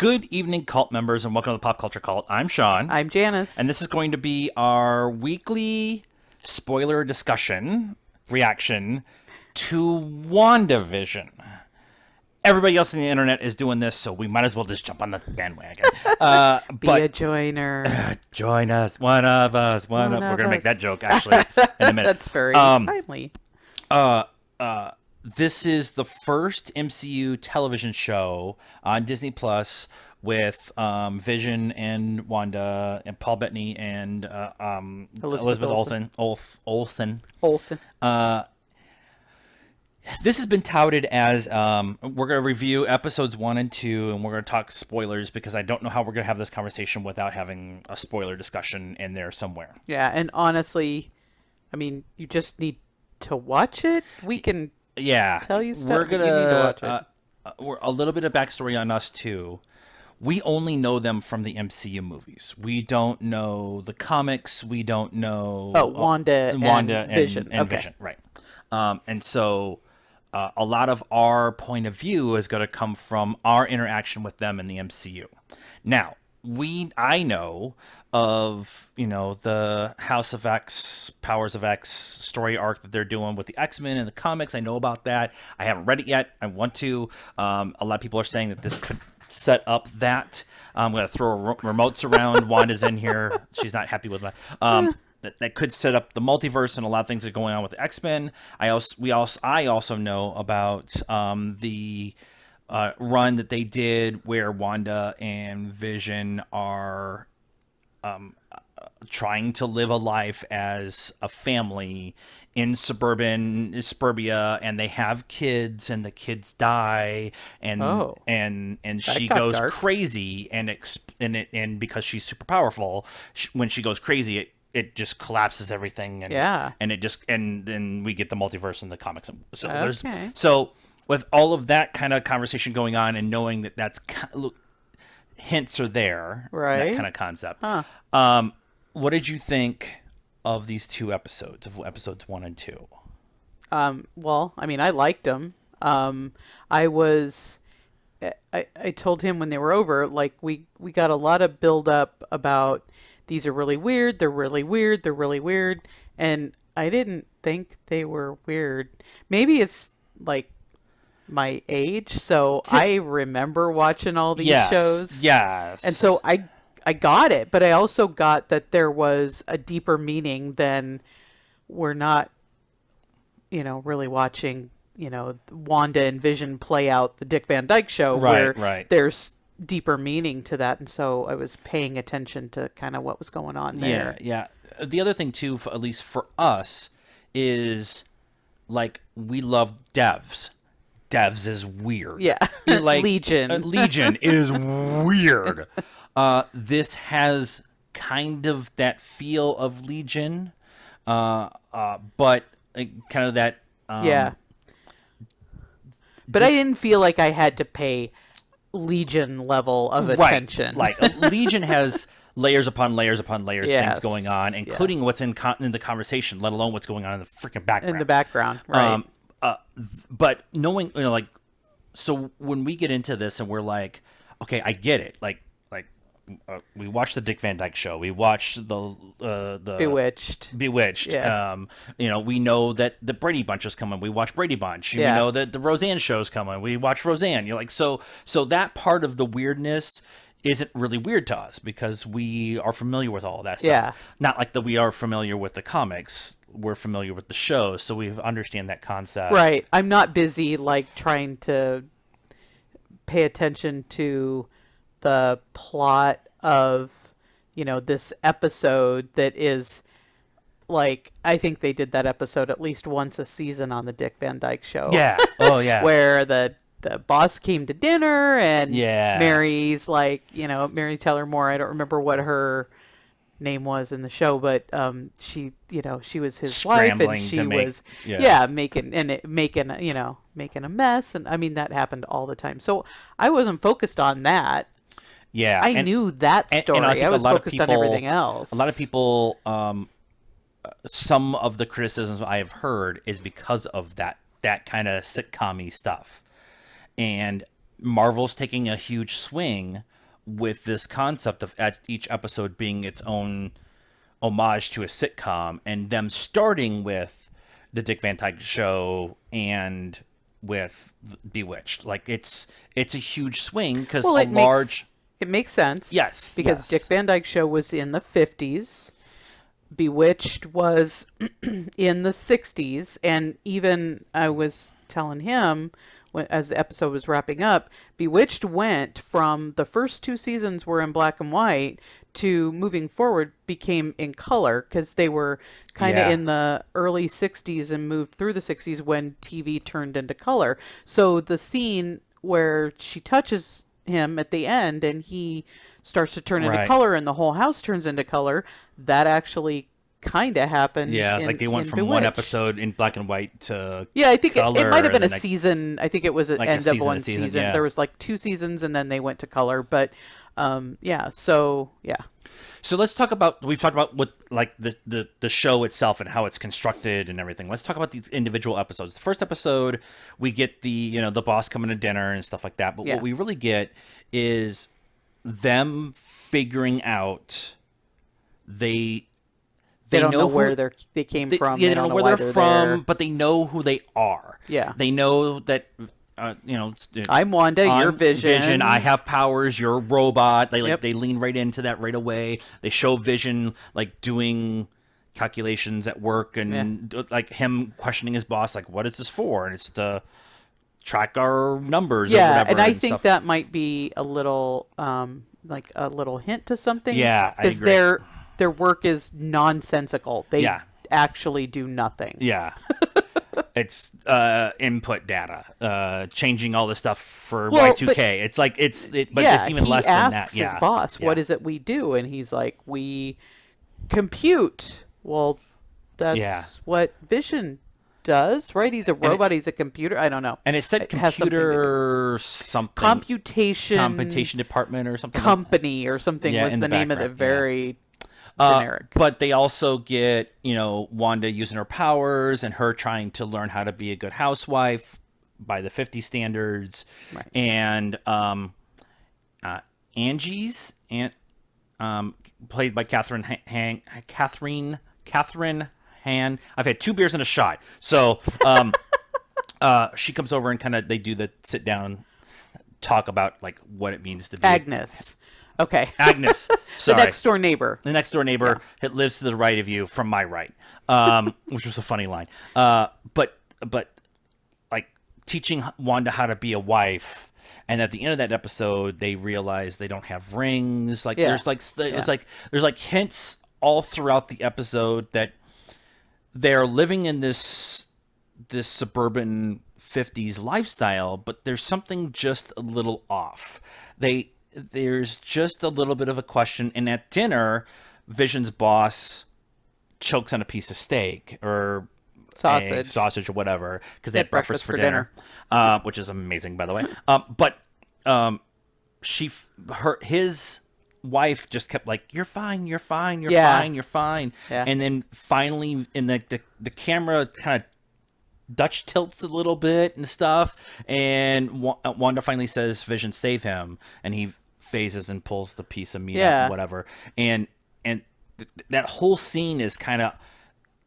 Good evening, cult members, and welcome to the Pop Culture Cult. I'm Sean. I'm Janice. And this is going to be our weekly spoiler discussion reaction to Wandavision. Everybody else on the internet is doing this, so we might as well just jump on the bandwagon. Be a joiner. Join us, one of us, one of We're going to make that joke, actually, in a minute. That's very timely. This is the first MCU television show on Disney Plus with Vision and Wanda and Paul Bettany and Elizabeth Olsen. This has been touted as we're going to review episodes 1 and 2, and we're going to talk spoilers because I don't know how we're going to have this conversation without having a spoiler discussion in there somewhere. Yeah, and honestly, I mean, you just need to watch it. We can tell you stuff. We're gonna you need to watch it. We're a little bit of backstory on us too. We only know them from the MCU movies. We don't know the comics. We don't know Wanda and Vision. And Vision, right? And so a lot of our point of view is going to come from our interaction with them in the MCU. Now, I know of, the House of X, Powers of X story arc that they're doing with the X-Men and the comics. I know about that. I haven't read it yet. I want to. A lot of people are saying that this could set up that. I'm going to throw remotes around. Wanda's in here. She's not happy with that. That could set up the multiverse, and a lot of things are going on with the X-Men. I also know about the run that they did where Wanda and Vision are trying to live a life as a family in suburbia, and they have kids, and the kids die, and she goes crazy, and because she's super powerful, when she goes crazy, it just collapses everything, and then we get the multiverse in the comics. So with all of that kind of conversation going on, and knowing that that's hints are there, right? That kind of concept. What did you think of these two episodes, of episodes 1 and 2? Well, I mean, I liked them. I told him when they were over, like, we got a lot of build up about these are really weird. They're really weird. They're really weird. And I didn't think they were weird. Maybe it's like my age. So I remember watching all these shows. Yes. And so I got it, but I also got that there was a deeper meaning than we're not, really watching, Wanda and Vision play out the Dick Van Dyke Show, where there's deeper meaning to that. And so I was paying attention to kind of what was going on there. Yeah. The other thing too, at least for us, is like we love devs. Devs is weird. Yeah. Like Legion. Legion is weird. This has kind of that feel of Legion, but kind of that. But I didn't feel like I had to pay Legion level of attention. Like Legion has layers upon layers upon layers, things going on, including what's in the conversation, let alone what's going on in the freaking background. In the background, right? But knowing, so when we get into this and we're like, okay, I get it. We watched the Dick Van Dyke Show. We watched the Bewitched. Yeah. We know that the Brady Bunch is coming. We watch Brady Bunch. We know that the Roseanne show's coming. We watch Roseanne. You're like, so that part of the weirdness isn't really weird to us because we are familiar with all of that stuff. Yeah. Not like that we are familiar with the comics. We're familiar with the shows, so we understand that concept. Right. I'm not busy trying to pay attention to the plot of this episode that is I think they did that episode at least once a season on the Dick Van Dyke Show. Yeah. Oh yeah. Where the boss came to dinner and Mary's Mary Tyler Moore, I don't remember what her name was in the show, but she was his wife, and she was making a mess, and I mean that happened all the time. So I wasn't focused on that. Yeah, I knew that story. And I was focused on everything else. A lot of people, some of the criticisms I have heard is because of that kind of sitcom-y stuff. And Marvel's taking a huge swing with this concept of each episode being its own homage to a sitcom, and them starting with the Dick Van Dyke Show and with Bewitched. Like it's a huge swing because Well, it makes sense. Yes, because yes. Dick Van Dyke Show was in the 50s. Bewitched was in the 60s, and even I was telling him as the episode was wrapping up, Bewitched went from the first 2 seasons were in black and white to moving forward became in color because they were kind of Yeah. in the early 60s and moved through the 60s when TV turned into color. So the scene where she touches him at the end and he starts to turn into Right. color and the whole house turns into color, that actually kind of happened. Yeah, in, like they went in from one Bewitched. episode in black and white to Yeah, I think it color, might have been a and then, like, season. I think it was an like a end season, of one a season, season. yeah. There was like 2 seasons, and then they went to color. But yeah, so yeah, So let's talk about, we've talked about what like the show itself and how it's constructed and everything. Let's talk about the individual episodes. The first episode, we get the boss coming to dinner and stuff like that. But Yeah. what we really get is them figuring out they don't know who- where they came from. Yeah, They they don't know where why they're from, there. but they know who they are. Yeah. They know that, I'm Wanda. You're I'm Vision. I have powers. You're a robot. They Yep. they lean right into that right away. They show Vision like doing calculations at work and like him questioning his boss, like, "What is this for?" And it's to track our numbers. Or Yeah, whatever, and I think stuff. that might be a little like a little hint to something. Yeah, I because agree. their work is nonsensical. They Yeah. actually do nothing. Yeah. It's input data, changing all this stuff for Well, Y2K. It's like but yeah, it's even he less than that. asks Yeah. his boss, Yeah. "What is it we do?" And he's like, "We compute." Well, that's Yeah. what Vision does, right? He's a robot. He's a computer. I don't know. And it said It has something to do- computer something. Computation department or something. company or something Yeah, was in the the name of the background, yeah. very generic. But they also get, Wanda using her powers and her trying to learn how to be a good housewife by the 50 standards. Right. And Angie's aunt, played by Catherine Han. I've had 2 beers and a shot. So she comes over and they do the sit down talk about like what it means to be Agnes. Okay. Agnes. The Sorry. next door neighbor. The next door neighbor that lives to the right of you from my right, which was a funny line. But like teaching Wanda how to be a wife, and at the end of that episode, they realize they don't have rings. Like Yeah. there's like hints all throughout the episode that they're living in this suburban 50s lifestyle, but there's something just a little off. There's just a little bit of a question. And at dinner, Vision's boss chokes on a piece of steak or sausage or whatever because they had breakfast for dinner, which is amazing, by the way. But his wife just kept like, "You're fine, you're fine, you're Yeah. fine, you're fine." Yeah. And then finally, in the camera kind of Dutch tilts a little bit and stuff, and Wanda finally says, "Vision, save him," and he phases and pulls the piece of meat out Yeah. and whatever, and that whole scene is kind of,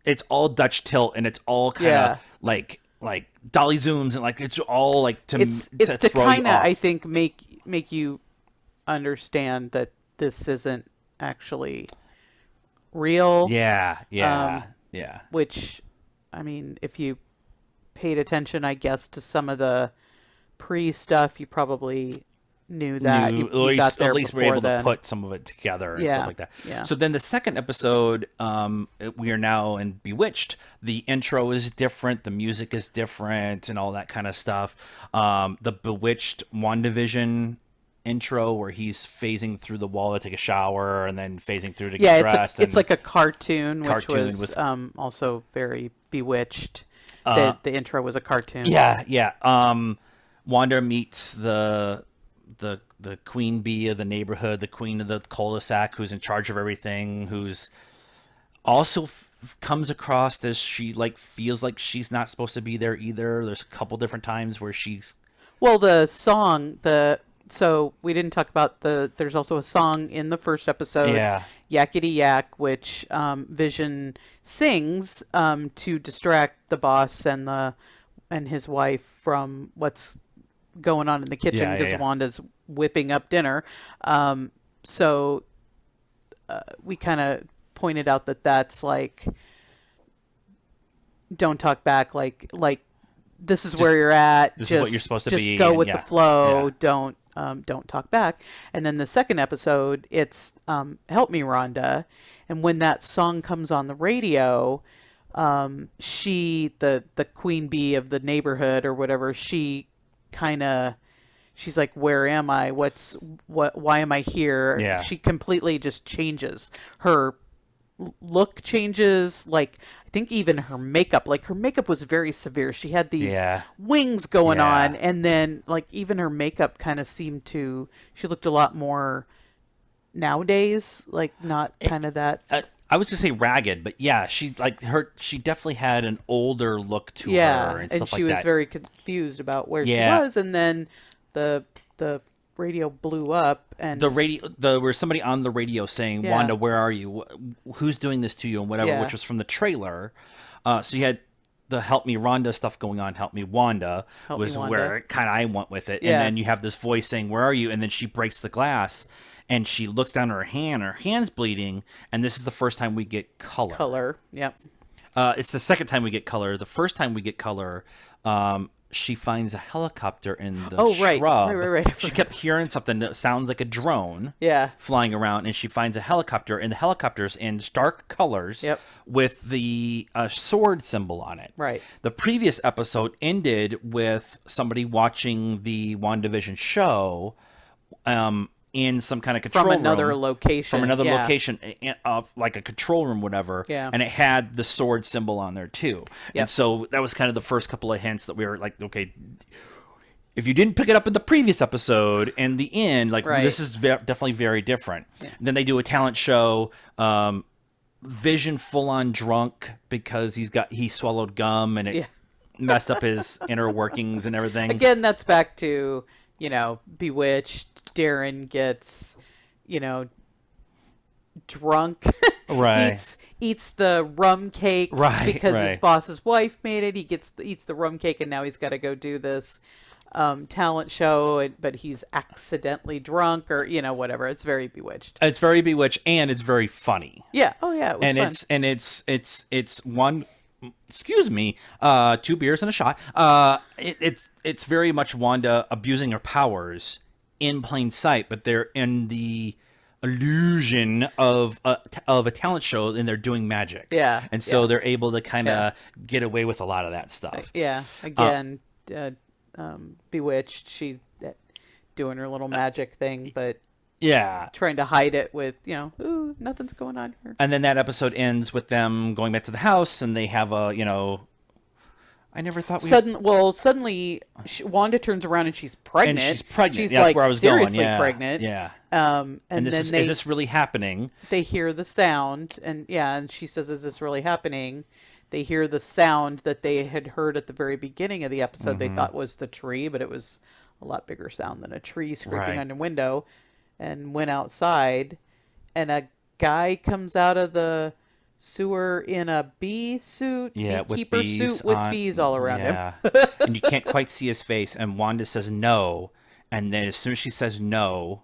it's all Dutch tilt, and it's all kind of like dolly zooms, and like it's all like It's to throw you kind of, off. I think, make you understand that this isn't actually real. yeah, Um, yeah. Which, I mean, if you paid attention, I guess, to some of the pre-stuff, you probably knew that. You got there at least we're before able then. to put some of it together and Yeah, stuff like that. yeah. So then the second episode, we are now in Bewitched. The intro is different, the music is different, and all that kind of stuff. The Bewitched Wandavision intro where he's phasing through the wall to take a shower and then phasing through to get dressed. It's and- like a cartoon, which Cartoon was with- also very Bewitched. The intro was a cartoon. Yeah. Wanda meets the queen bee of the neighborhood, the queen of the cul-de-sac, who's in charge of everything, who's also comes across as she like feels like she's not supposed to be there either. There's a couple different times where she's Well, the song, the so we didn't talk about there's also a song in the first episode, Yeah. Yakety Yak, which Vision sings to distract the boss and his wife from what's going on in the kitchen Yeah, because yeah. Wanda's whipping up dinner. So we kind of pointed out that that's like, don't talk back, like this is where you're at. This Just, is what you're supposed to just be, go and with yeah, the flow. yeah. Don't talk back. And then the second episode, it's Help Me, Rhonda. And when that song comes on the radio, she, the queen bee of the neighborhood or whatever, she's like, where am I? Why am I here? Yeah. She completely just changes. Her look changes. Like, I think even her makeup, was very severe. She had these Yeah. wings going Yeah. on. And then like even her makeup kind of seemed she looked a lot more nowadays, like not kind of that. I was gonna say ragged, but yeah, she definitely had an older look to Yeah. her and And stuff she like was that. very confused about where Yeah. she was. And then the radio blew up and There was somebody on the radio saying, Yeah. "Wanda, where are you? Who's doing this to you?" and whatever, Yeah. which was from the trailer. So you had the "Help Me, Rhonda" stuff going on. "Help Me, Wanda" Help was Me, Wanda. where kind of I went with it, Yeah. and then you have this voice saying, "Where are you?" and then she breaks the glass, and she looks down at her hand. Her hand's bleeding, and this is the first time we get color. Yep. It's the second time we get color. The first time we get color, she finds a helicopter in the Right. shrub. Right. I She forgot. kept hearing something that sounds like a drone Yeah. flying around, and she finds a helicopter, and the helicopter's in stark colors Yep. with the sword symbol on it. Right. The previous episode ended with somebody watching the WandaVision show in some kind of control From another room. location. From another Yeah. location of like a control room, whatever. Yeah. And it had the sword symbol on there too. Yep. And so that was kind of the first couple of hints that we were like, okay, if you didn't pick it up in the previous episode and the end, like Right. this is definitely very different. Yeah. Then they do a talent show. Vision full on drunk because he swallowed gum and it Yeah. messed up his inner workings and everything. Again, that's back to, Bewitched. Darren gets, drunk. Right. Eats the rum cake. Right, Because his right. boss's wife made it. He eats the rum cake, and now he's got to go do this talent show, but he's accidentally drunk or, whatever. It's very Bewitched. It's very Bewitched and it's very funny. Yeah. Oh, yeah. It was fun. It's one. Excuse me. 2 beers and a shot. It's very much Wanda abusing her powers in plain sight, but they're in the illusion of a talent show, and they're doing magic. Yeah, and so yeah. they're able to kind of Yeah. get away with a lot of that stuff. Yeah. Again, Bewitched. She's doing her little magic thing, but Yeah. trying to hide it with, ooh, nothing's going on here. And then that episode ends with them going back to the house, and they have I never thought we. Suddenly, Wanda turns around and she's pregnant. And she's pregnant. She's Yeah, that's like where I was going. seriously Yeah. pregnant. Yeah. And And then is this really happening? they hear the sound, and she says, "Is this really happening?" They hear the sound that they had heard at the very beginning of the episode. Mm-hmm. They thought was the tree, but it was a lot bigger sound than a tree scraping Right. on a window. And went outside, and a guy comes out of the sewer in a bee suit, Yeah, with beekeeper bees suit with on- bees all around him. Yeah. And you can't quite see his face. And Wanda says no. And then as soon as she says no,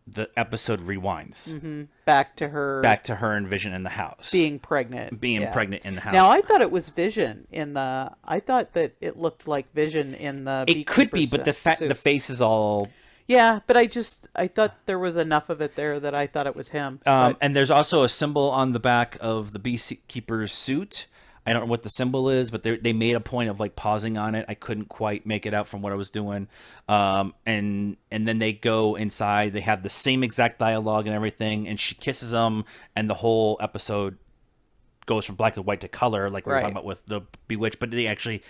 the episode rewinds. Back to her Back to her and Vision in the house. being pregnant. Being Yeah. pregnant in the house. Now I thought it was Vision I thought that it looked like Vision in the it could be, beekeeper but the suit. face is all. Yeah, but I thought there was enough of it there that I thought it was him. But And there's also a symbol on the back of the beekeeper's suit. I don't know what the symbol is, but they made a point of like pausing on it. I couldn't quite make it out from what I was doing. And then they go inside. They have the same exact dialogue and everything. And she kisses him, and the whole episode goes from black and white to color, like we were Right. talking about with the Bewitched. But they actually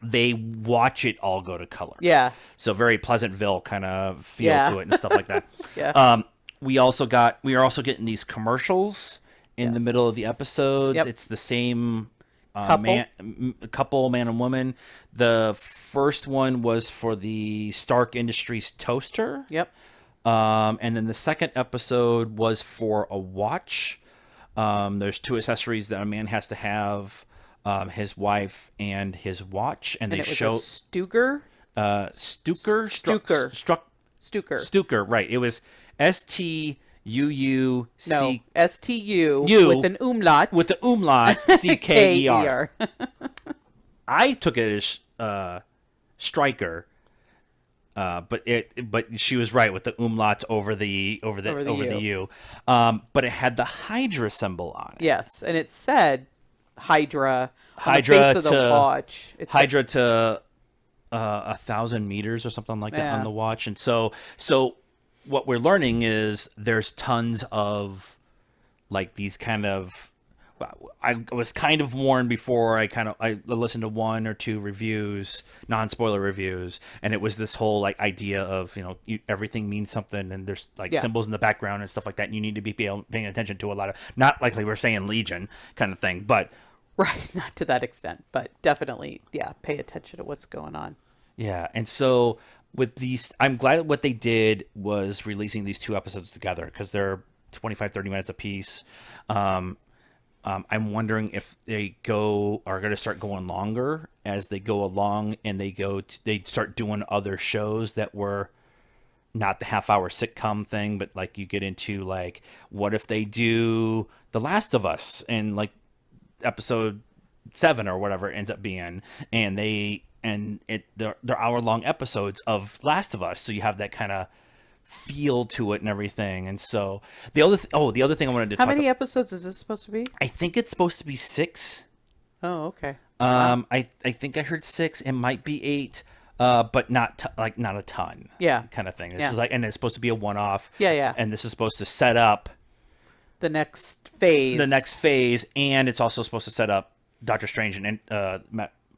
they watch it all go to color. yeah, So very Pleasantville kind of feel Yeah. to it and stuff like that. Yeah. We are also getting these commercials in the Yes. middle of the episodes. Yep. It's the same Couple. couple, man and woman. The first one was for the Stark Industries toaster. Yep. And then the second episode was for a watch. There's two accessories that a man has to have: his wife and his watch. And they it was show a Stuker. Stuker, Stuker. Right. It was STUUC. No, STU U with an umlaut. with the umlaut CKER. KER. I took it as striker, but she was right with the umlauts over the U. But it had the Hydra symbol on it. Yes, and it said Hydra on Hydra the face of the to watch. It's Hydra to 1,000 meters or something like that on the watch. And so what we're learning is there's tons of like these kind of. I was kind of warned before. I listened to one or two reviews, non-spoiler reviews, and it was this whole like idea of everything means something, and there's like symbols in the background and stuff like that, and you need to be paying attention to a lot of, not like we were saying Legion kind of thing, but right, not to that extent, but definitely pay attention to what's going on. Yeah, and so with these, I'm glad what they did was releasing these two episodes together because they're 25, 30 minutes apiece. I'm wondering if they are going to start going longer as they go along, and they start doing other shows that were not the half-hour sitcom thing, but like you get into like, what if they do The Last of Us and like episode 7 or whatever it ends up being, and they're hour-long episodes of Last of Us, so you have that kind of feel to it and everything. And so the other thing I wanted to How many episodes is this supposed to be? I think it's supposed to be 6. Oh, okay. Wow. I think I heard 6. It might be 8, but not not a ton. Yeah, kind of thing. This is like, and it's supposed to be a one-off. Yeah. And this is supposed to set up the next phase. And it's also supposed to set up Doctor Strange and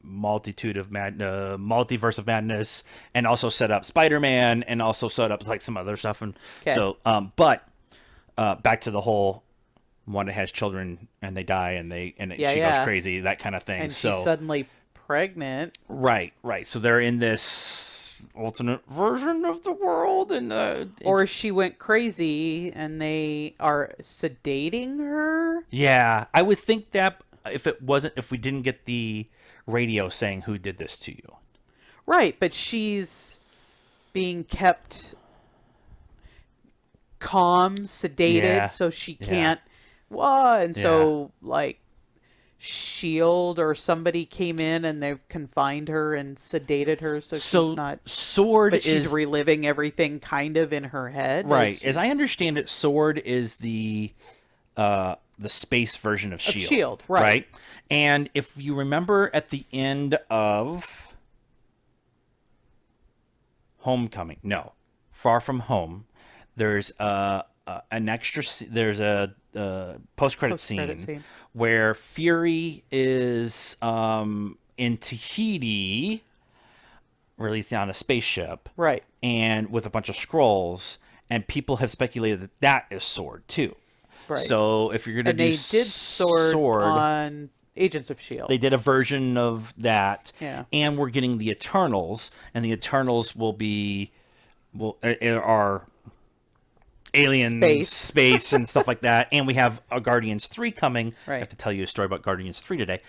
multiverse of madness, and also set up Spider-Man, and also set up like some other stuff. And so but back to the whole Wanda has children and they die and she goes crazy, that kind of thing, and so she's suddenly pregnant. Right, so they're in this alternate version of the world, and or she went crazy and they are sedating her. I would think that if we didn't get the radio saying who did this to you. Right, but she's being kept calm, sedated, so she can't. So like SHIELD or somebody came in and they've confined her and sedated her, so she's not. She's reliving everything kind of in her head. Right, as I understand it, SWORD is the space version of SHIELD. SHIELD, right. And if you remember at the end of Far From Home, there's an extra. There's a post-credit scene where Fury is in Tahiti, released on a spaceship, right, and with a bunch of scrolls, and people have speculated that is SWORD too. Right. So if you're going to do they did SWORD on Agents of S.H.I.E.L.D. They did a version of that. Yeah. And we're getting the Eternals, and the Eternals are aliens, space and stuff like that. And we have a Guardians 3 coming. Right. I have to tell you a story about Guardians 3 today.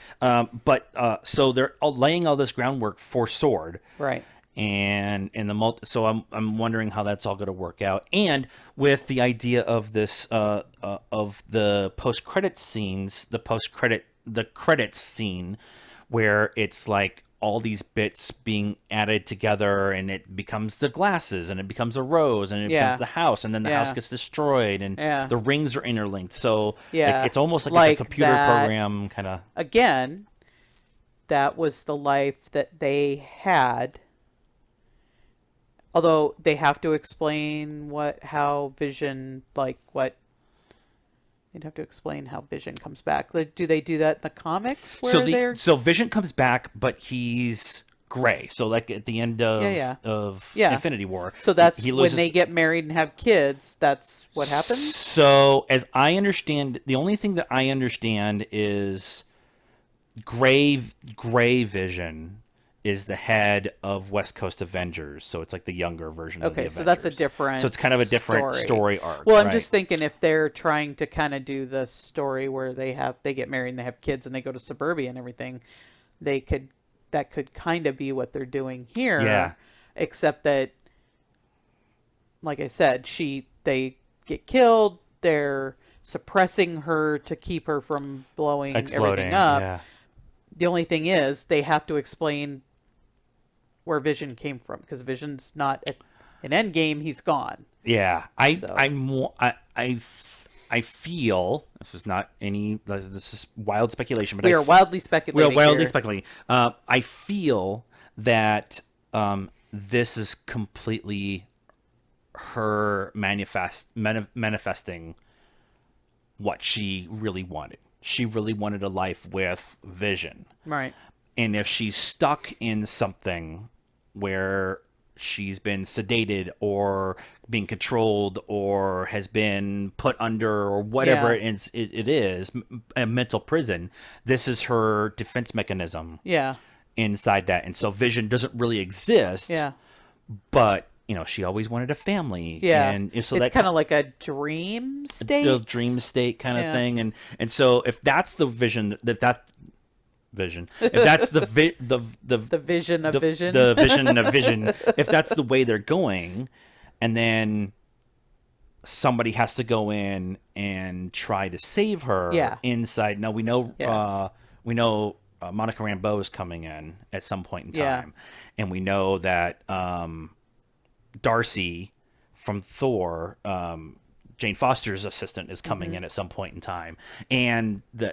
So they're laying all this groundwork for SWORD. Right. And in the so I'm wondering how that's all going to work out, and with the idea of this of the post-credit scenes, the credits scene, where it's like all these bits being added together, and it becomes the glasses, and it becomes a rose, and it becomes the house, and then the house gets destroyed, and the rings are interlinked. So it's almost like it's a computer program kind of. Again, that was the life that they had. Although they have to explain how Vision, they'd have to explain how Vision comes back. Do they do that in the comics? So Vision comes back, but he's gray. So like at the end of Infinity War. So that's when they get married and have kids. That's what happens. So as I understand, the only thing that I understand is Gray Vision is the head of West Coast Avengers, so it's like the younger version of the Okay, Avengers. so that's a different. So it's kind of a different story arc. Well, I'm right? just thinking if they're trying to kind of do the story where they get married and they have kids and they go to suburbia and everything, that could kind of be what they're doing here. Yeah. Except that, like I said, they get killed. They're suppressing her to keep her from blowing everything up. Yeah. The only thing is they have to explain where Vision came from, because Vision's not an Endgame. He's gone. Yeah, I feel this is not any. This is wild speculation, but We are wildly speculating. We are wildly here. speculating. I feel that this is completely her manifesting what she really wanted. She really wanted a life with Vision, Right. and if she's stuck in something where she's been sedated or being controlled or has been put under or whatever it is, a mental prison, this is her defense mechanism Yeah. inside that. And so Vision doesn't really exist, Yeah. but she always wanted a family. Yeah. And so it's that kind of like a dream state. the dream state kind of thing. And so if that's the vision, if that's the vision of vision, the vision of vision, if that's the way they're going, and then somebody has to go in and try to save her inside. Now we know Monica Rambeau is coming in at some point in time, and we know that Darcy from Thor, Jane Foster's assistant, is coming in at some point in time, and the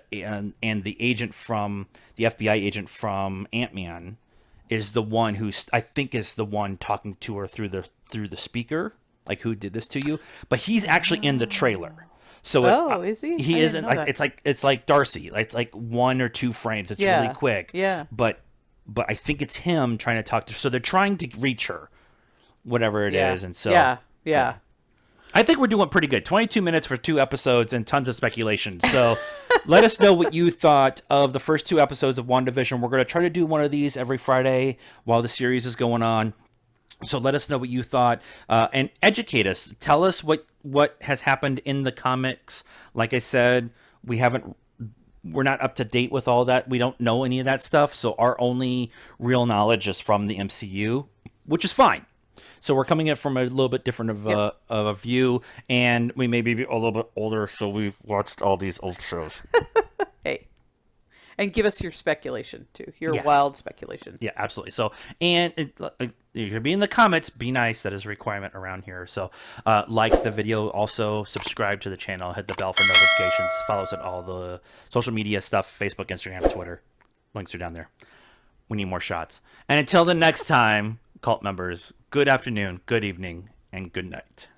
agent from the FBI agent from Ant-Man is the one I think is the one talking to her through the speaker, like, who did this to you? But he's actually in the trailer. So is he? He isn't like it's like Darcy. It's like 1 or 2 frames. It's really quick. Yeah. But I think it's him trying to talk to her. So they're trying to reach her, whatever it is, and so yeah. I think we're doing pretty good. 22 minutes for 2 episodes and tons of speculation. So let us know what you thought of the first 2 episodes of WandaVision. We're going to try to do one of these every Friday while the series is going on. So let us know what you thought, and educate us. Tell us what has happened in the comics. Like I said, we're not up to date with all that. We don't know any of that stuff. So our only real knowledge is from the MCU, which is fine. So we're coming in from a little bit different of a view, and we may be a little bit older, so we've watched all these old shows. Hey, and give us your speculation too, your wild speculation. Yeah, absolutely. So, and you can be in the comments. Be nice. That is a requirement around here. So, like the video, also subscribe to the channel, hit the bell for notifications, follow us at all the social media stuff: Facebook, Instagram, Twitter. Links are down there. We need more shots. And until the next time, cult members, good afternoon, good evening, and good night.